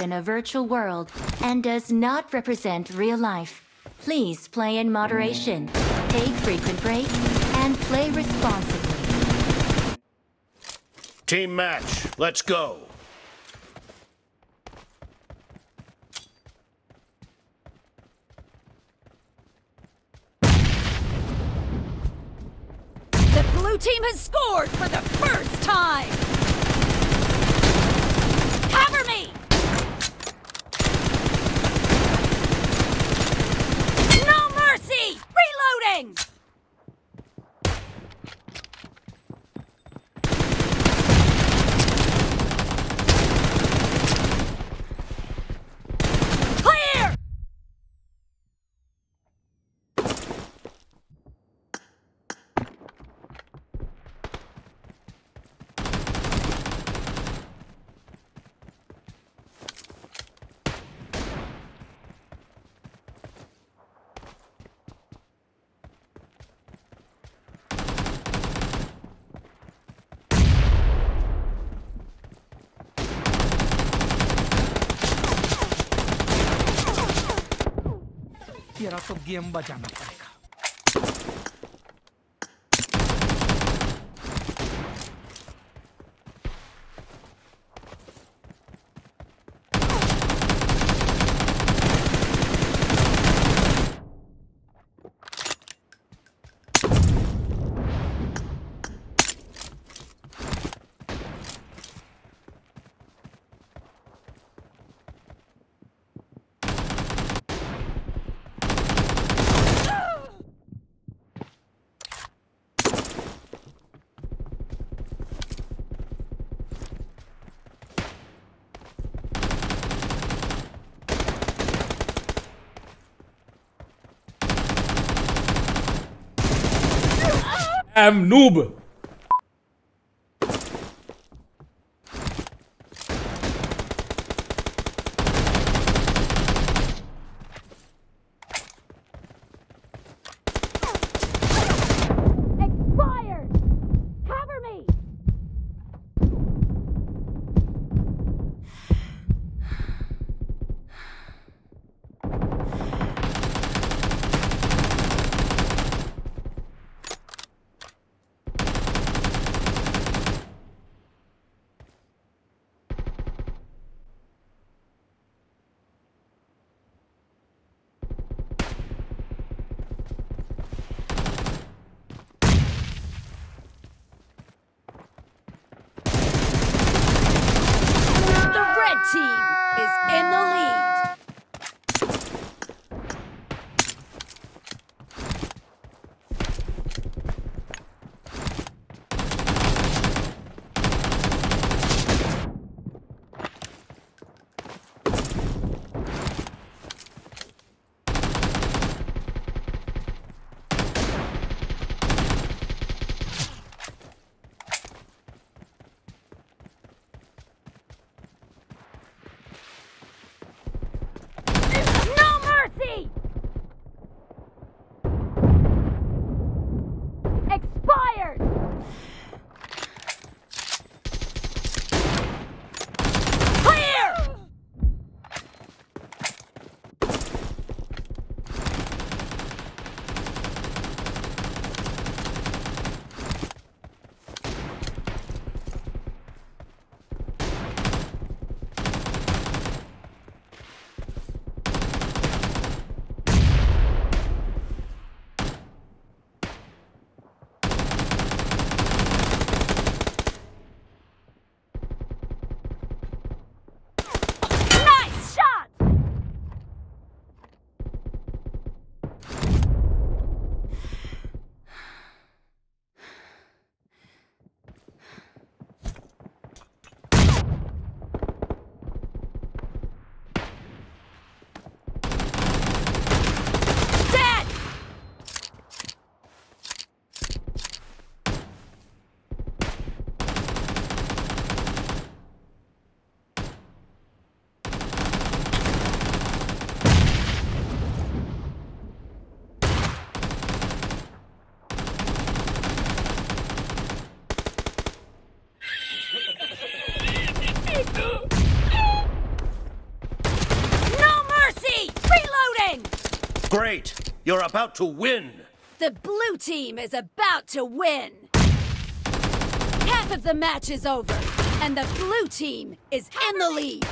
in a virtual world and does not represent real life. Please play in moderation, take frequent breaks, and play responsibly. Team match, let's go. The blue team has scored for the first time! Cover me! No mercy! Reloading! Clear! तेरा तो game बचाना पड़ेगा। I'm Noob. Expired! Cover me! Team is in the lead. Great! You're about to win! The blue team is about to win! Half of the match is over, and the blue team is in the lead!